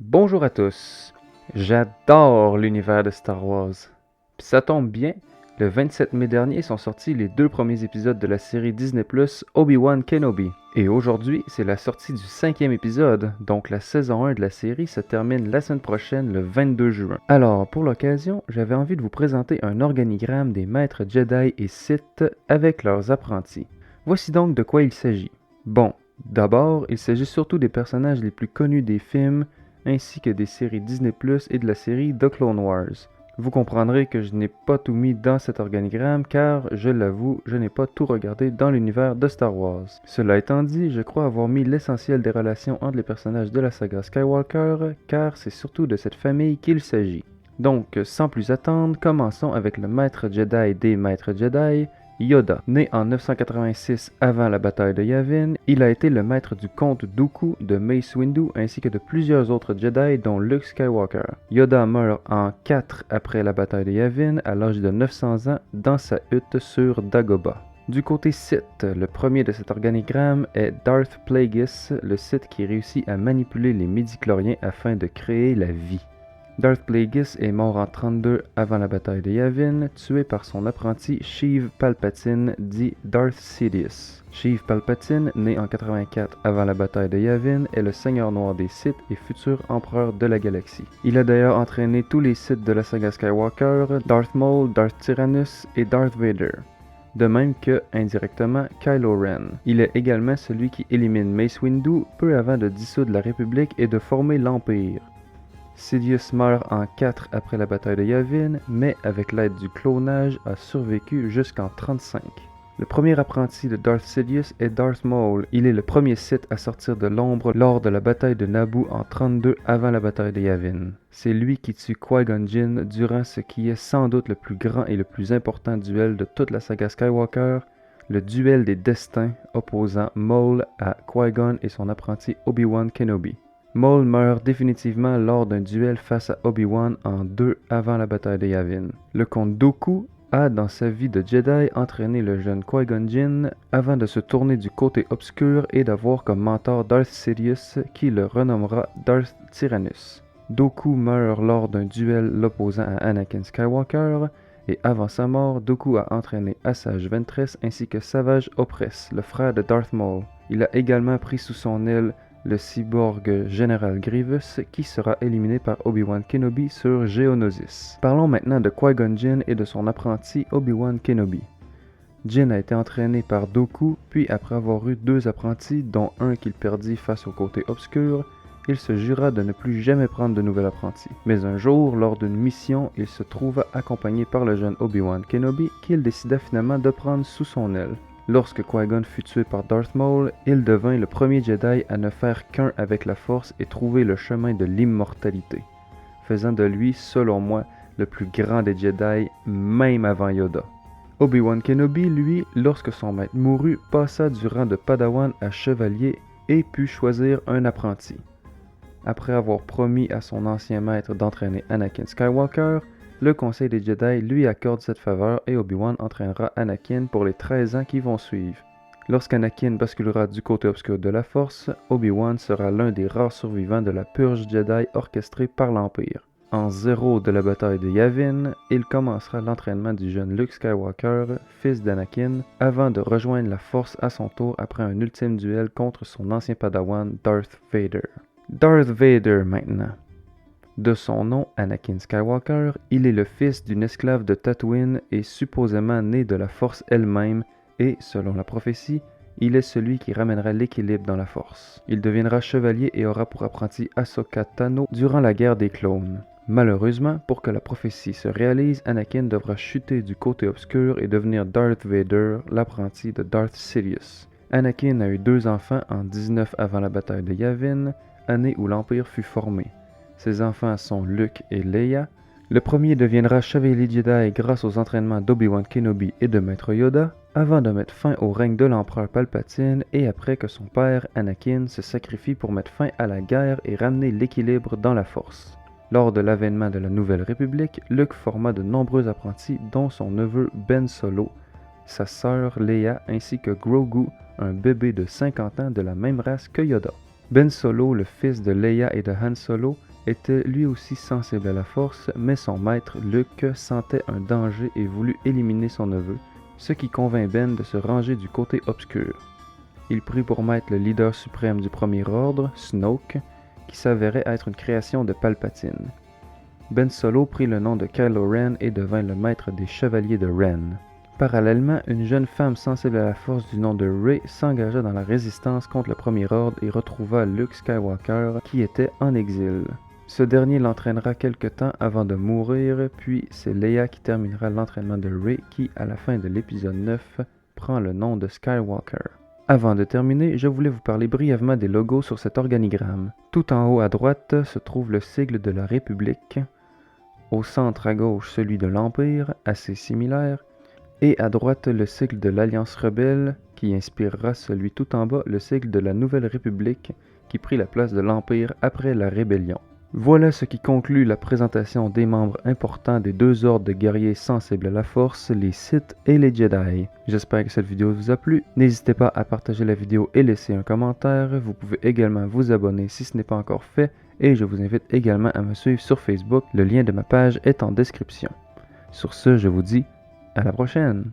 Bonjour à tous. J'adore l'univers de Star Wars. Puis ça tombe bien, le 27 mai dernier sont sortis les 2 premiers épisodes de la série Disney+, Obi-Wan Kenobi. Et aujourd'hui, c'est la sortie du 5e épisode, donc la saison 1 de la série se termine la semaine prochaine, le 22 juin. Alors, pour l'occasion, j'avais envie de vous présenter un organigramme des maîtres Jedi et Sith avec leurs apprentis. Voici donc de quoi il s'agit. Bon, d'abord, il s'agit surtout des personnages les plus connus des films, ainsi que des séries Disney+, et de la série The Clone Wars. Vous comprendrez que je n'ai pas tout mis dans cet organigramme car, je l'avoue, je n'ai pas tout regardé dans l'univers de Star Wars. Cela étant dit, je crois avoir mis l'essentiel des relations entre les personnages de la saga Skywalker car c'est surtout de cette famille qu'il s'agit. Donc, sans plus attendre, commençons avec le maître Jedi des maîtres Jedi, Yoda. Né en 986 avant la bataille de Yavin, il a été le maître du comte Dooku, de Mace Windu ainsi que de plusieurs autres Jedi dont Luke Skywalker. Yoda meurt en 4 après la bataille de Yavin à l'âge de 900 ans dans sa hutte sur Dagobah. Du côté Sith, le premier de cet organigramme est Darth Plagueis, le Sith qui réussit à manipuler les midi-chloriens afin de créer la vie. Darth Plagueis est mort en 32 avant la bataille de Yavin, tué par son apprenti Sheev Palpatine, dit Darth Sidious. Sheev Palpatine, né en 84 avant la bataille de Yavin, est le seigneur noir des Sith et futur empereur de la galaxie. Il a d'ailleurs entraîné tous les Sith de la saga Skywalker, Darth Maul, Darth Tyrannus et Darth Vader. De même que, indirectement, Kylo Ren. Il est également celui qui élimine Mace Windu peu avant de dissoudre la République et de former l'Empire. Sidious meurt en 4 après la bataille de Yavin, mais avec l'aide du clonage a survécu jusqu'en 35. Le premier apprenti de Darth Sidious est Darth Maul. Il est le premier Sith à sortir de l'ombre lors de la bataille de Naboo en 32 avant la bataille de Yavin. C'est lui qui tue Qui-Gon Jinn durant ce qui est sans doute le plus grand et le plus important duel de toute la saga Skywalker, le duel des destins opposant Maul à Qui-Gon et son apprenti Obi-Wan Kenobi. Maul meurt définitivement lors d'un duel face à Obi-Wan en 2 avant la bataille de Yavin. Le comte Dooku a, dans sa vie de Jedi, entraîné le jeune Qui-Gon Jinn avant de se tourner du côté obscur et d'avoir comme mentor Darth Sidious qui le renommera Darth Tyrannus. Dooku meurt lors d'un duel l'opposant à Anakin Skywalker et avant sa mort, Dooku a entraîné Asajj Ventress ainsi que Savage Opress, le frère de Darth Maul. Il a également pris sous son aile le cyborg Général Grievous qui sera éliminé par Obi-Wan Kenobi sur Geonosis. Parlons maintenant de Qui-Gon Jinn et de son apprenti Obi-Wan Kenobi. Jinn a été entraîné par Dooku, puis après avoir eu 2 apprentis, dont un qu'il perdit face au côté obscur, il se jura de ne plus jamais prendre de nouvel apprenti. Mais un jour, lors d'une mission, il se trouva accompagné par le jeune Obi-Wan Kenobi qu'il décida finalement de prendre sous son aile. Lorsque Qui-Gon fut tué par Darth Maul, il devint le premier Jedi à ne faire qu'un avec la Force et trouver le chemin de l'immortalité, faisant de lui, selon moi, le plus grand des Jedi, même avant Yoda. Obi-Wan Kenobi, lui, lorsque son maître mourut, passa du rang de Padawan à chevalier et put choisir un apprenti. Après avoir promis à son ancien maître d'entraîner Anakin Skywalker, le Conseil des Jedi lui accorde cette faveur et Obi-Wan entraînera Anakin pour les 13 ans qui vont suivre. Lorsqu'Anakin basculera du côté obscur de la Force, Obi-Wan sera l'un des rares survivants de la purge Jedi orchestrée par l'Empire. En 0 de la bataille de Yavin, il commencera l'entraînement du jeune Luke Skywalker, fils d'Anakin, avant de rejoindre la Force à son tour après un ultime duel contre son ancien padawan Darth Vader. Darth Vader maintenant. De son nom, Anakin Skywalker, il est le fils d'une esclave de Tatooine et supposément né de la Force elle-même et, selon la prophétie, il est celui qui ramènera l'équilibre dans la Force. Il deviendra chevalier et aura pour apprenti Ahsoka Tano durant la guerre des clones. Malheureusement, pour que la prophétie se réalise, Anakin devra chuter du côté obscur et devenir Darth Vader, l'apprenti de Darth Sidious. Anakin a eu 2 enfants en 19 avant la bataille de Yavin, année où l'Empire fut formé. Ses enfants sont Luke et Leia. Le premier deviendra chevalier Jedi grâce aux entraînements d'Obi-Wan Kenobi et de Maître Yoda, avant de mettre fin au règne de l'empereur Palpatine et après que son père, Anakin, se sacrifie pour mettre fin à la guerre et ramener l'équilibre dans la Force. Lors de l'avènement de la Nouvelle République, Luke forma de nombreux apprentis dont son neveu Ben Solo, sa sœur Leia ainsi que Grogu, un bébé de 50 ans de la même race que Yoda. Ben Solo, le fils de Leia et de Han Solo, était lui aussi sensible à la force, mais son maître, Luke, sentait un danger et voulut éliminer son neveu, ce qui convainc Ben de se ranger du côté obscur. Il prit pour maître le leader suprême du Premier Ordre, Snoke, qui s'avérait être une création de Palpatine. Ben Solo prit le nom de Kylo Ren et devint le maître des Chevaliers de Ren. Parallèlement, une jeune femme sensible à la force du nom de Rey s'engagea dans la résistance contre le Premier Ordre et retrouva Luke Skywalker qui était en exil. Ce dernier l'entraînera quelque temps avant de mourir, puis c'est Leia qui terminera l'entraînement de Rey qui, à la fin de l'épisode 9, prend le nom de Skywalker. Avant de terminer, je voulais vous parler brièvement des logos sur cet organigramme. Tout en haut à droite se trouve le sigle de la République, au centre à gauche celui de l'Empire, assez similaire, et à droite le sigle de l'Alliance rebelle, qui inspirera celui tout en bas, le sigle de la Nouvelle République, qui prit la place de l'Empire après la Rébellion. Voilà ce qui conclut la présentation des membres importants des deux ordres de guerriers sensibles à la force, les Sith et les Jedi. J'espère que cette vidéo vous a plu. N'hésitez pas à partager la vidéo et laisser un commentaire. Vous pouvez également vous abonner si ce n'est pas encore fait. Et je vous invite également à me suivre sur Facebook. Le lien de ma page est en description. Sur ce, je vous dis à la prochaine!